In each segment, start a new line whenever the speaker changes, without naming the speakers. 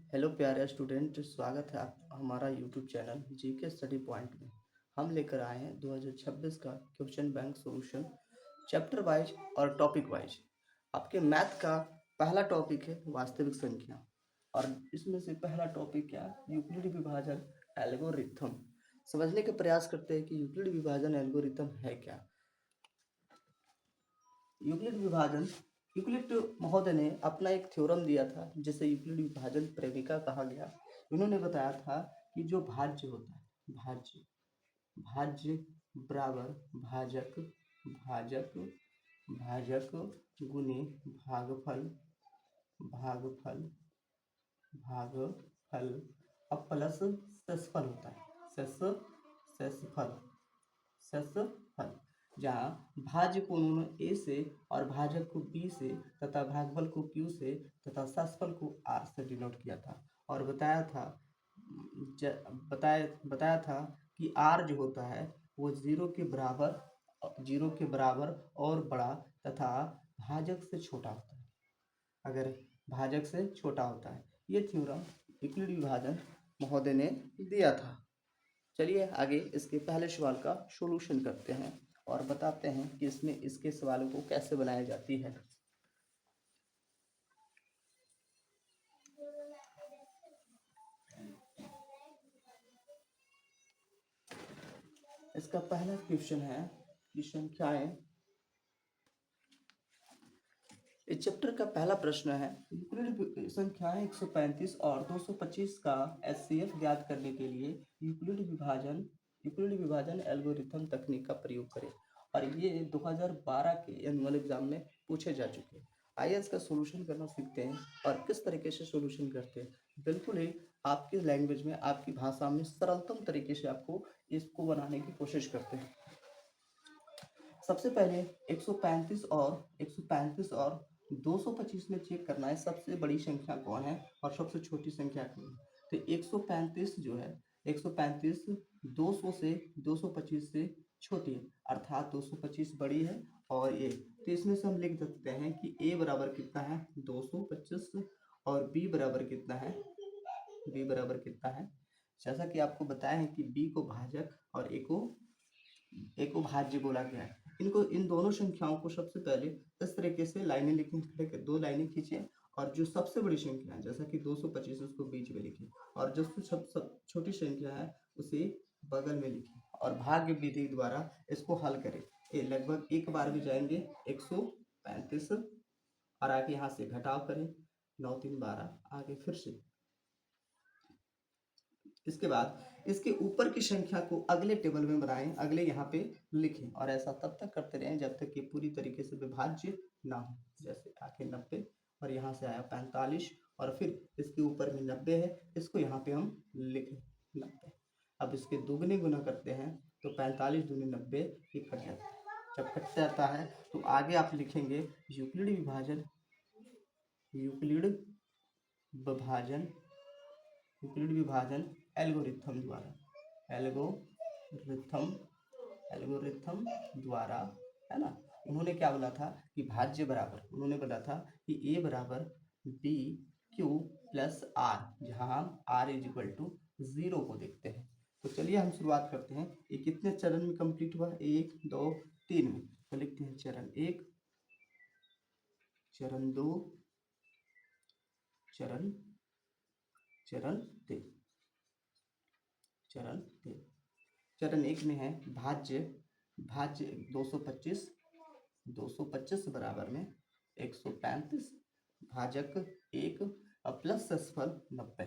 Hello प्यारे student, स्वागत है आप हमारा YouTube channel GK study point में। हम लेकर आए हैं 2026 का question bank solution chapter wise और टॉपिक वाइज। आपके मैथ का पहला टॉपिक है वास्तविक संख्या, और इसमें से पहला टॉपिक क्या, यूक्लिड विभाजन एल्गोरिथम। समझने के प्रयास करते हैं कि यूक्लिड विभाजन एल्गोरिथम है क्या। यूक्लिड विभाजन, यूक्लिड महोदय ने अपना एक थ्योरम दिया था जिसे यूक्लिड विभाजन प्रेमिका कहा गया। उन्होंने बताया था कि जो भाज्य होता है, भाज्य भाज्य बराबर भाजक भाजक भाजक गुने भागफल भागफल भागफल अब प्लस शेषफल होता है, शेषफल शेषफल। जहाँ भाज्य को उन्होंने ए से और भाजक को बी से तथा भागफल को क्यू से तथा शेषफल को आर से डिनोट किया था, और बताया था कि आर जो होता है वो जीरो के बराबर और बड़ा तथा भाजक से छोटा होता है, अगर भाजक से छोटा होता है। ये थ्योरम यूक्लिड विभाजन महोदय ने दिया था। चलिए आगे इसके पहले सवाल का सॉल्यूशन करते हैं और बताते हैं कि इसमें इसके सवालों को कैसे बनाई जाती है। इसका पहला क्वेश्चन है कि संख्याएं, इस चैप्टर का पहला प्रश्न है यूक्लिड संख्याएं 135 और 225 का एचसीएफ ज्ञात करने के लिए यूक्लिड विभाजन एल्गोरिथम तकनीक का प्रयोग करें। और ये 2012 के एनुअल एग्जाम में पूछे जा चुके हैं। आइए इसका सॉल्यूशन करना सीखते हैं और किस तरीके से सॉल्यूशन करते हैं। बिल्कुल ही आपकी लैंग्वेज में, आपकी भाषा में सरलतम तरीके से आपको इसको बनाने की कोशिश करते हैं। सबसे पहले 135 और 225 में चेक करना है सबसे बड़ी संख्या कौन है और सबसे छोटी संख्या कौन है। तो 135 जो है, 135 200 से 225 से छोटी है, अर्थात 225 बड़ी है और ए। तो इसमें से हम लिख सकते हैं कि ए बराबर कितना है 225 और बी बराबर कितना है, बी बराबर कितना है, जैसा कि आपको बताया है कि बी को भाजक और ए को भाज्य बोला गया है। इन दोनों संख्याओं को सबसे पहले इस तरीके से लाइनें लिखें, दो लाइनें खींचे और जो सबसे बड़ी संख्या है जैसा कि 225 उसको बीच में लिखें और जो सब छोटी संख्या है उसे बगल में लिखें और भाग्य विधि द्वारा इसको हल करें। ये लगभग एक बार भी जाएंगे 135 और आगे यहाँ से घटाव करें 9 3 12, आगे फिर से। इसके बाद इसके ऊपर की संख्या को अगले टेबल में बनाएं, अगले यहाँ पे लिखें और ऐसा तब तक करते रहें जब तक कि पूरी तरीके से विभाज्य ना हो। जैसे आके 90 और यहाँ से आया 45 और फिर इसके ऊपर में 90 है, इसको यहाँ पे हम लिखें 90। अब इसके दोगुने गुना करते हैं तो 45 दूनी 90 ये कट जाता है। जब कट जाता है तो आगे आप लिखेंगे यूक्लिड विभाजन एल्गोरिथम द्वारा है ना। उन्होंने क्या बोला था कि भाज्य बराबर, उन्होंने बोला था कि ए बराबर बी क्यू प्लस आर, जहां हम आर इज इक्वल टू 0 को देखते हैं। तो चलिए हम शुरुआत करते हैं। ये कितने चरण में कंप्लीट हुआ, 1 2 3 में। तो लिखते हैं चरण 1, चरण 2, चरण 3। चरण 1 में है भाज्य 225 बराबर में 135 भाजक 1 और प्लस शेषफल 90।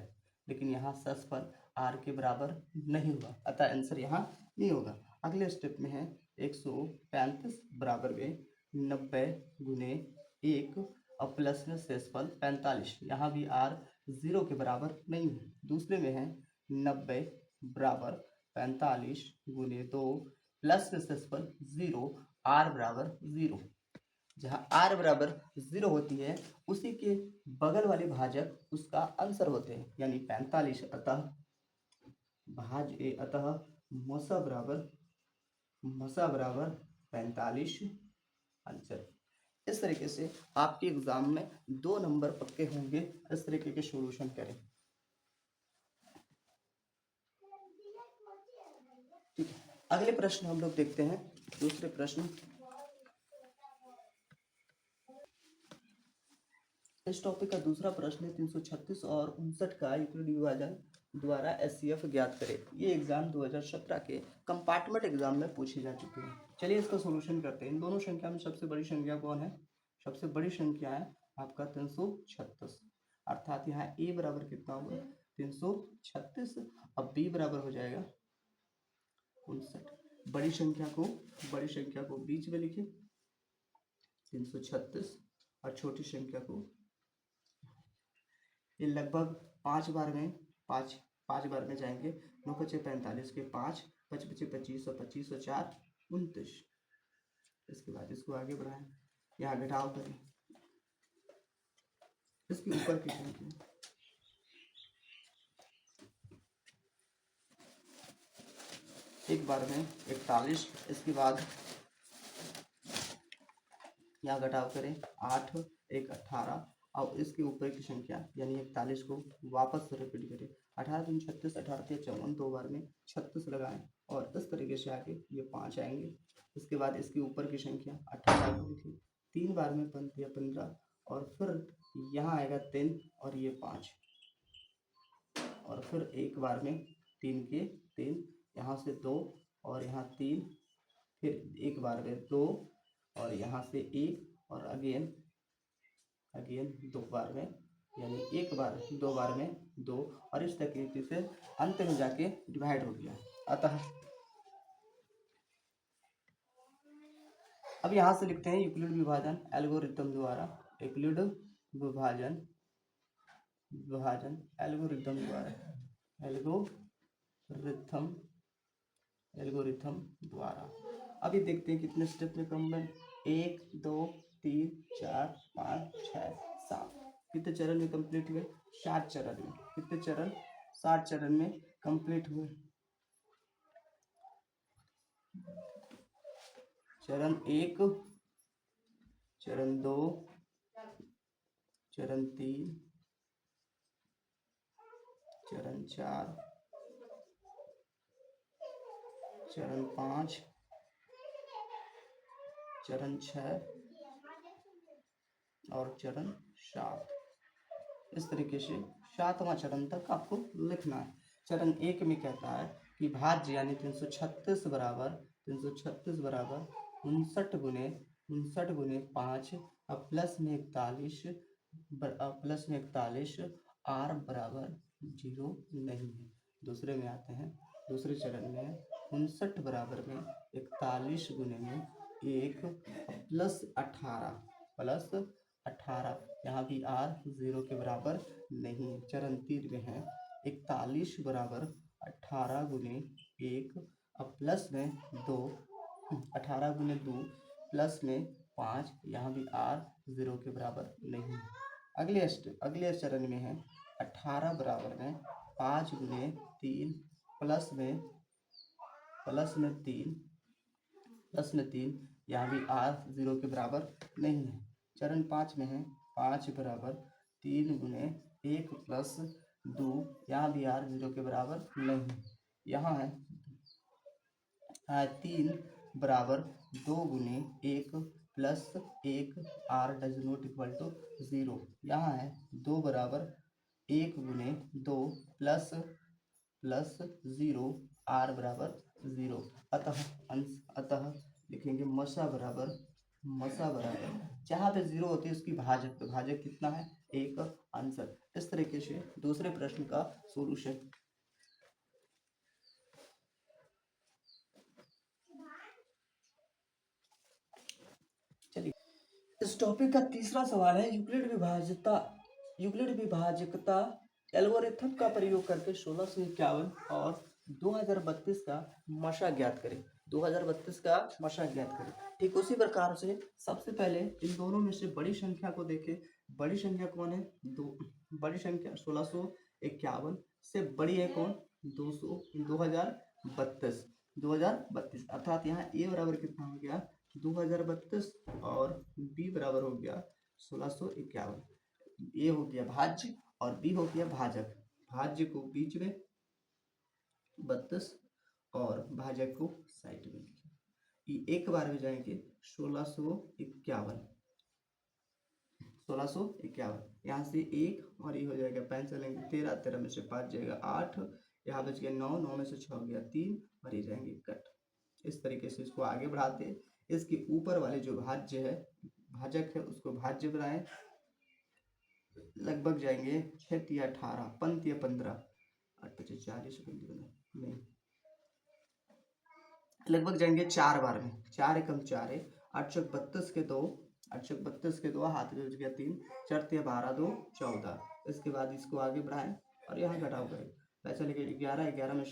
लेकिन यहाँ शेषफल आर के बराबर नहीं हुआ, अतः आंसर यहाँ नहीं होगा। अगले स्टेप में है 135 बराबर में 90 गुने 1 और प्लस में शेषफल 45। यहाँ भी आर 0 के बराबर नहीं है। दूसरे में है 90 बराबर 45 गुने 2 प्लस में शेषफल 0, आर बराबर 0। जहाँ आर बराबर 0 होती है उसी के बगल वाले भाजक उसका आंसर होते हैं, यानी 45। अतः मसा बराबर 45 आंसर। इस तरीके से आपके एग्जाम में 2 नंबर पक्के होंगे। इस तरीके के सॉल्यूशन करें। अगले प्रश्न हम लोग देखते हैं, दूसरे प्रश्न। इस टॉपिक का दूसरा प्रश्न है 336 और 59 का यूक्लिड विभाजन द्वारा एचसीएफ ज्ञात करें। ये एग्जाम 2017 के कंपार्टमेंट एग्जाम में पूछे जा चुके हैं। चलिए इसका सॉल्यूशन करते हैं। इन दोनों संख्या में सबसे बड़ी संख्या कौन है? सबसे बड़ी संख्या है आपका 336, अर्थात यहाँ ए बराबर कितना होगा? 336। अब बी बराबर हो जाएगा 59। बड़ी संख्या को बीच में लिखे 336 और छोटी संख्या को, ये लगभग 5 बार में जाएंगे। 9 बचे 45 के 5, 5 बचे 25 और 25 और 4 29। इसके बाद इसको आगे बढ़ाएं, यहाँ घटाव करें, इसके ऊपर की संख्या एक बार में 41। इसके बाद यहाँ घटाव करें 8, 1 18। अब इसके ऊपर की संख्या यानी 41 को वापस से रिपीट करें। 18 दूनी 36, 18 तिया 54, 2 बार में 36 लगाएं और इस तरीके से आके ये 5 आएंगे। इसके बाद इसके ऊपर की संख्या 18 को लिखिए, 3 बार में 5 तिया 15 और फिर यहाँ आएगा 3 और ये 5 और फिर एक बार में 3 के 3, यहाँ से 2 और यहाँ 3, फिर एक बार में 2 और यहाँ से 1 और अगेन 2 बार में, यानी एक बार 2 बार में 2 और इस तरीके से अंत में जाके डिवाइड हो गया। अतः अब यहाँ से लिखते हैं यूक्लिड विभाजन एल्गोरिथम द्वारा, यूक्लिड विभाजन एल्गोरिथम द्वारा, एल्गोरिथम द्वारा। अभी देखते हैं कितने स्टेप में कंप्लीट, 1 2 3 4 5 6 7। कितने चरण में कंप्लीट हुए? 7 चरण में। कितने चरण? 7 चरण में कंप्लीट हुए। चरण 1, चरण 2, चरण 3, चरण 4, चरण 5, चरण 6 और चरण 7। इस तरीके से 7वां चरण तक आपको लिखना है। चरण 1 में कहता है कि भाज्य यानी 336 बराबर 59 गुने 5 अब प्लस में 41 आर बराबर 0 नहीं है। दूसरे में आते हैं, दूसरे चरण में 59 बराबर में 41 गुने में 1 प्लस 18, यहाँ भी आर 0 के बराबर नहीं है। चरण 3 में है 41 बराबर 18 गुने 1 अब प्लस में 2, 18 गुने 2 प्लस में 5, यहाँ भी आर 0 के बराबर नहीं है। अगले चरण में है 18 बराबर में 5 गुने 3 प्लस में 3, यहाँ भी आर 0 के बराबर नहीं है। चरण 5 में है 5 बराबर 3 गुने 1 प्लस 2, यहाँ भी आर 0 के बराबर नहीं है। यहाँ है 3 बराबर 2 गुने 1 plus 1 R does not equal to 0। यहाँ है 2 बराबर 1 गुने 2 प्लस 0 आर बराबर 0। अतः लिखेंगे मसा बराबर जहाँ पे 0 होती है उसकी भाजक कितना है? 1 आंसर। इस तरीके से दूसरे प्रश्न का सॉल्यूशन। चलिए इस टॉपिक का तीसरा सवाल है यूक्लिड विभाजकता एल्गोरिथम का प्रयोग करके 1651 और 2032 का मशा ज्ञात करें। 2032 का मशा ज्ञात करें। ठीक उसी प्रकार से सबसे पहले इन दोनों में से बड़ी संख्या को देखें। बड़ी संख्या कौन है? बड़ी संख्या 1651 से बड़ी है कौन? 2032। अर्थात यहाँ ए बराबर कितना हो गया? 2032 और बी बराबर हो गया 1651। ए हो गया भाज्य और बी हो गया भाजक। भाज्य को बीच में 32 और भाजक को साइड में लिखें। ये एक बार में जाएंगे 1651, 1651। यहाँ से एक और ये हो जाएगा 5 चलेंगे 13, 13 में से 5 जाएगा 8, यहाँ बच गया 9, 9 में से 6 गया 3 और ये जाएंगे कट। इस तरीके से इसको आगे बढ़ाते हैं। इसके ऊपर वाले जो भाज्य है, भाजक है, उसको भाज्य बनाएं। लगभग जाएंगे 6 या 18, 5 या 15, 8 25 40 नहीं, लगभग जाएंगे 4 बार में। 4 एकम 4 है, 8 चौक 32 के 2, 8 चौक 32 के 2, हाथ में बच गया 3, 4 तिया 12, 2 14। इसके बाद इसको आगे बढ़ाएं और यहाँ घटाव करें। ऐसा लेके 11, 11 में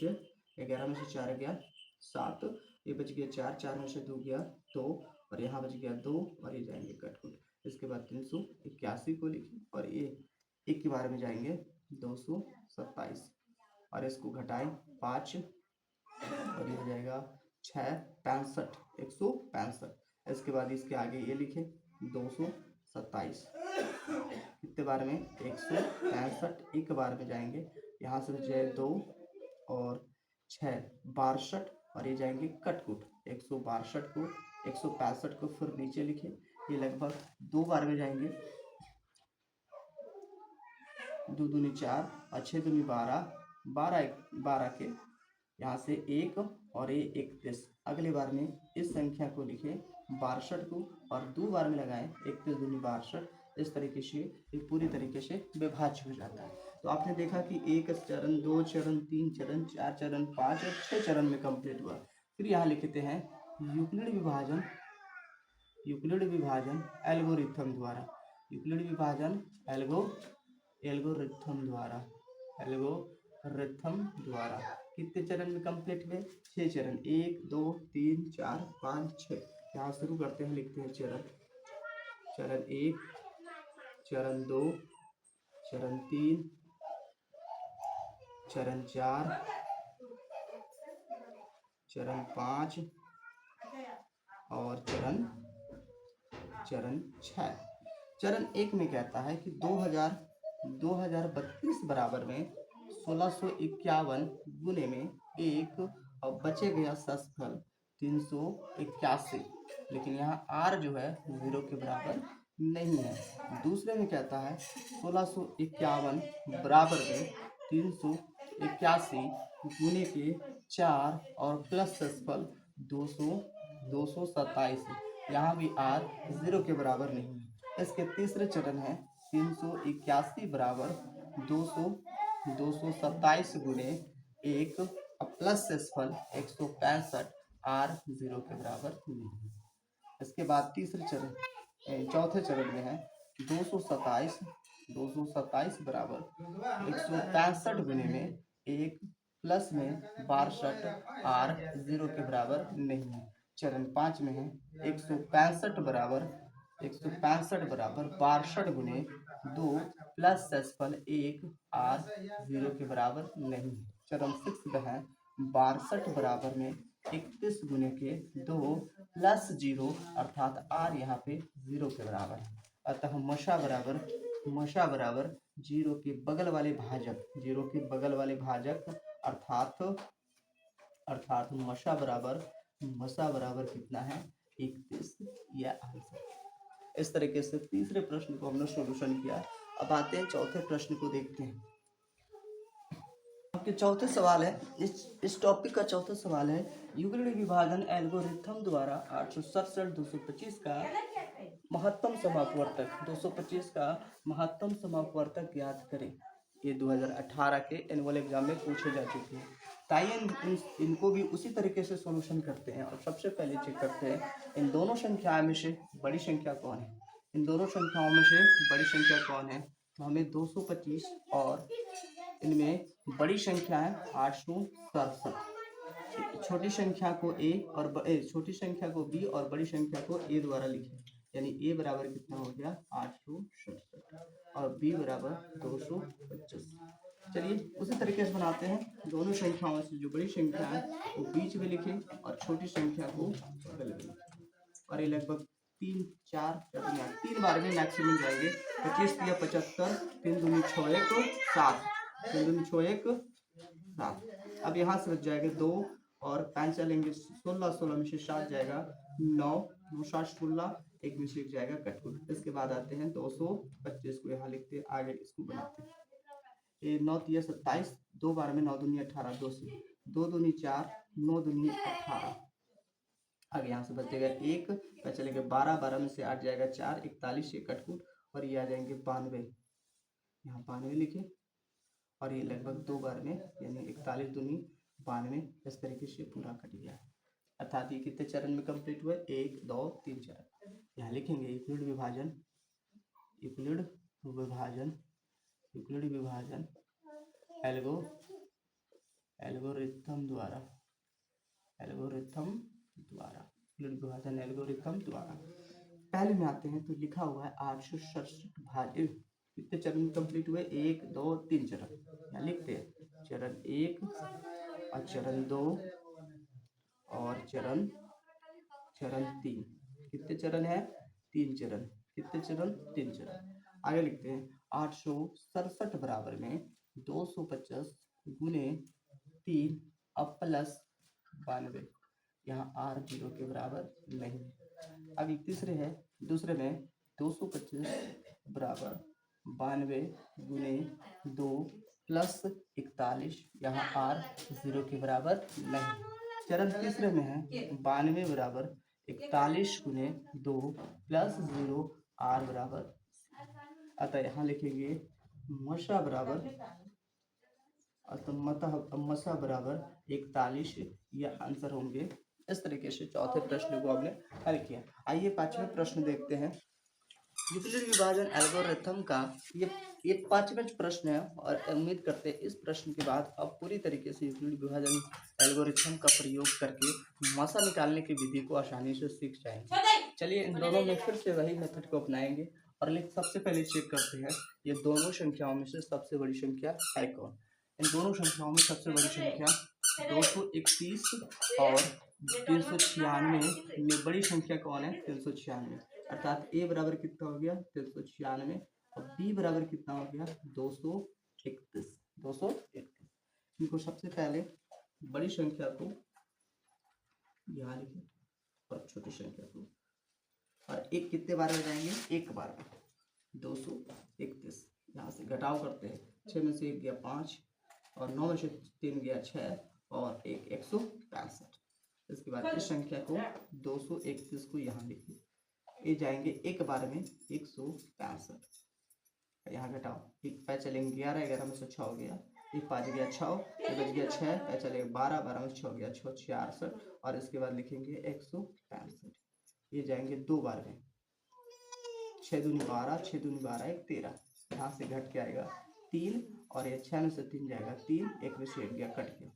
से 4 गया 7, ये बच गया 4, 4 में से 2 गया 2 और यहाँ बच गया 2 और ये जाएंगे कट। इसके बाद 381 को लिखें और ये एक के बारे में जाएंगे 227 और इसको घटाएं 5 और ये हो जाएगा 6, 65, 165। इसके बाद इसके आगे ये लिखे 227 कितने बार में 165, एक बार में जाएंगे। यहाँ से बचे 2 और 6, 62 और ये जाएंगे कटकुट। 162 को 165 को फिर नीचे लिखे, ये लगभग 2 बार में जाएंगे। 2 दूनी 4 और 6 दूनी 12, 12 के यहाँ से 1 और ये 31। अगली बार में इस संख्या को लिखे 62 को और 2 बार में लगाएं 31 दूनी 62। इस तरीके से ये पूरी तरीके से विभाज्य हो जाता है। तो आपने देखा कि 1 चरण, 2 चरण, 3 चरण, 4 चरण, 5 और 6 चरण में कंप्लीट हुआ। फिर यहाँ लिखते हैं यूक्लिड विभाजन, यूक्लिड विभाजन एल्गोरिथम द्वारा, यूक्लिड विभाजन एल्गोरिथम द्वारा कितने चरण में कंप्लीट हुए 6 चरण, 1 2 3 4 5 6। यहाँ शुरू करते हैं, लिखते हैं चरण, चरण 1, चरण 2, चरण 3, चरण 4, चरण 5 और चरण 6। चरण 1 में कहता है कि 2032 बराबर में 1651 गुने में 1 और बचे गया शेषफल 381, लेकिन यहाँ r जो है 0 के बराबर नहीं है। दूसरे में कहता है 1651 बराबर में 381 गुने के 4 और प्लस शेषफल 227, यहाँ भी r 0 के बराबर नहीं है। इसके तीसरे चरण है 381 बराबर 227 गुने 1 प्लस शेषफल 165, r 0 के बराबर नहीं है। इसके बाद चौथे चरण में है 227 बराबर 165 गुने में 1 प्लस में 62, r 0 के बराबर नहीं है। चरण 5 में है 165 बराबर 62 गुने 2 प्लस शेषफल 1, r 0 के बराबर नहीं है। चरण 6 में है 62 बराबर में 31 गुने के 2 प्लस 0 अर्थात r यहाँ पे 0 के बराबर है। अतः मशा बराबर 0 के बगल वाले भाजक, 0 के बगल वाले भाजक अर्थात मशा बराबर कितना है 31 या आंसर। इस तरीके से तीसरे प्रश्न को हमने सॉल्यूशन किया। अब आते हैं चौथे प्रश्न को देखते हैं। आपके चौथे सवाल है, इस टॉपिक का चौथा सवाल है यूक्लिड विभाजन एल्गोरिथम द्वारा 867 225 का महत्तम समापवर्तक 225 का महत्तम समापवर्तक ज्ञात करें। ये 2018 के एनुअल एग्जाम में पूछे जा चुके हैं। ताइए इनको भी उसी तरीके से सॉल्यूशन करते हैं और सबसे पहले चेक करते हैं इन दोनों संख्याओं में से बड़ी संख्या कौन है। इन दोनों संख्याओं में से बड़ी संख्या कौन है, तो हमें 225 और इनमें बड़ी संख्या है 867। छोटी संख्या को a और छोटी संख्या को b और बड़ी संख्या को a द्वारा लिखें, यानी a बराबर कितना हो गया 867 और b बराबर 225। चलिए उसी तरीके से बनाते हैं। दोनों संख्याओं से जो बड़ी संख्या है वो बीच में लिखें और छोटी संख्या को बगल में लिखें और ये लगभग 3 बार में मैक्सिमम जाएंगे। 25 या 75, 3 दूनी 6 1 7, 3 दूनी 6 1 7। अब यहाँ से बच जाएगा 2 और 5 चलेंगे 16, 16 में से 7 जाएगा 9, 9 7 16, एक में से एक जाएगा कटकुट। इसके बाद आते हैं 225 को, यहाँ लिखते हैं, आगे इसको बनाते हैं। ये 9 तिया 27, 2 बार में 9 दूनी 18, 2 से 2 दूनी 4, 9 दूनी 18। आगे यहाँ से बचेगा 1, फिर चलेंगे 12, 12 में से 8 जाएगा 4, 41 ये कटकुट, और ये आ जाएंगे 92, यहाँ 92 लिखे, और ये लगभग 2 बार में, यानी 41 दूनी 92, इस तरीके से पूरा कट गया। अर्थात ये कितने चरण में कंप्लीट हुआ? 1 2 3 चरण। यहाँ लिखेंगे यूक्लिड विभाजन, यूक्लिड विभाजन, यूक्लिड विभाजन एल्गोरिथम द्वारा, एल्गोरिथम द्वारा, यूक्लिड विभाजन एल्गोरिथम द्वारा। पहले में आते हैं तो लिखा हुआ है 867 भाज्य, कितने चरण में कंप्लीट हुए? 1 2 3 चरण। यहाँ लिखते हैं चरण 1 और चरण 2 और चरण 3। कितने चरण है? 3 चरण। कितने चरण? 3 चरण। आगे लिखते हैं 867 बराबर में 250 गुने 3 अब प्लस 92, यहाँ r 0 के बराबर नहीं। अभी तीसरे है, दूसरे में 225 बराबर 92 गुने 2 प्लस 41, यहाँ r 0 के बराबर नहीं। चरण तीसरे में है 92 बराबर 41 गुने 2 प्लस 0, r बराबर, अतः यहाँ लिखेंगे मशा बराबर, मशा बराबर 41, यह आंसर होंगे। इस तरीके से चौथे प्रश्न को हमने हल किया। आइए पांचवें प्रश्न देखते हैं। यूक्लिड विभाजन एल्गोरिथम का ये पांचवें प्रश्न है, और उम्मीद करते हैं इस प्रश्न के बाद आप पूरी तरीके से यूक्लिड विभाजन एल्गोरिथम का प्रयोग करके मसा निकालने की विधि को आसानी से सीख जाएंगे। चलिए इन दोनों में फिर से वही मेथड को अपनाएंगे, और सबसे पहले चेक करते हैं ये दोनों संख्याओं में से सबसे बड़ी संख्या है कौन। इन दोनों संख्याओं में सबसे बड़ी संख्या 231 और 396 में बड़ी संख्या कौन है? 396, अर्थात a बराबर कितना हो गया? 396, और b बराबर कितना हो गया? 231, 231। इनको सबसे पहले बड़ी संख्या को यहाँ लिखें और छोटी संख्या को, और एक कितने बार में जाएंगे? एक बार में 231। यहाँ से घटाव करते हैं, 6 में से 1 गया 5, और 9 में से 3 गया 6, और 165। इसके बाद इस संख्या को 231 को यहाँ लिखिए, ये जाएंगे एक बार में 165। यहाँ घटाओ, एक पै चलेंगे 11, 11 में से 6 हो गया, एक 5 गया 6, एक बच गया 6, पै चलेगा 12, 12 में से 6 गया 6, 66, और इसके बाद लिखेंगे 165। ये जाएंगे 2 बार में, 6 दूनी 12, 6 दूनी 12, 1 13, यहाँ से घट के आएगा 3, और ये 6 में से 3 जाएगा 3, 1 में से 1 गया कट गया।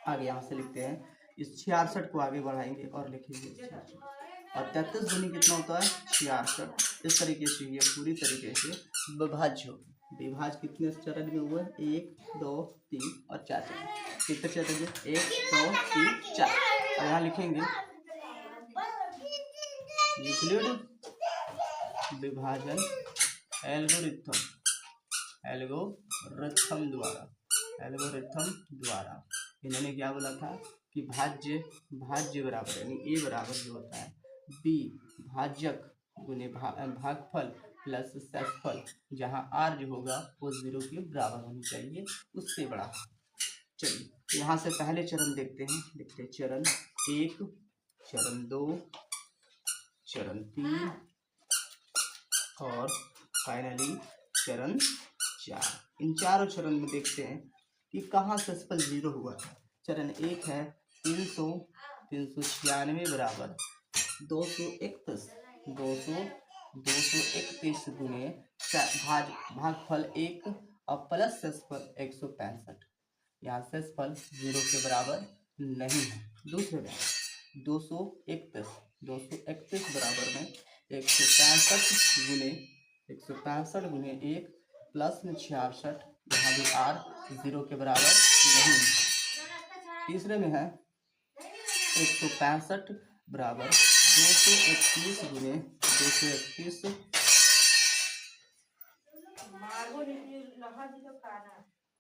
आगे यहाँ से लिखते हैं इस 66 को आगे बढ़ाएंगे और लिखेंगे 66, और 33 दूनी कितना होता है? 66। इस तरीके से ये पूरी तरीके से विभाज्य होगी। विभाज्य कितने चरण में हुए? 1 2 3 और 4 चरण। कितने चरण में? 1 2 3 4, और यहाँ लिखेंगे यूक्लिड विभाजन एल्गोरिथम, एल्गोरिथम द्वारा इन्होंने क्या बोला था कि भाज्य बराबर, यानी ए बराबर जो होता है बी भाजक गुने भागफल प्लस शेषफल, जहाँ आर जो होगा वो 0 के बराबर होनी चाहिए, उससे बड़ा। चलिए यहाँ से पहले चरण देखते हैं, देखते हैं चरण 1, चरण 2, चरण 3, और फाइनली चरण 4। इन चारों चरण में देखते हैं कि कहाँ शेषफल 0 हुआ था। चरण 1 है 396 बराबर 231 गुने भागफल 1 और प्लस शेषफल 165, यहाँ शेषफल 0 के बराबर नहीं है। दूसरे में 231 बराबर में 165 गुने 1 प्लस में 66, यहाँ भी r 0 के बराबर नहीं है। तीसरे में है 165 बराबर 231 गुने 231,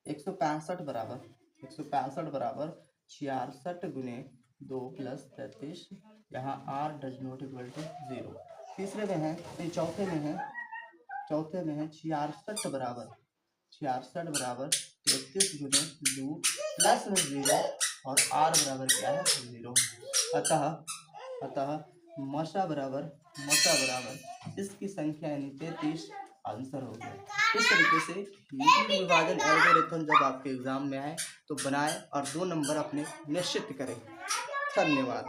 165 बराबर 66 गुने 2 प्लस 33, यहाँ r does not equal to 0। तीसरे में है, चौथे में है 66 बराबर 33 गुने 2 प्लस में 0 और r बराबर क्या है 0। अतः मसा बराबर इसकी संख्या यानी 33 आंसर हो गया। इस तरीके से यूक्लिड विभाजन एल्गोरिथम जब आपके एग्जाम में आए तो बनाए और 2 नंबर अपने निश्चित करें। धन्यवाद।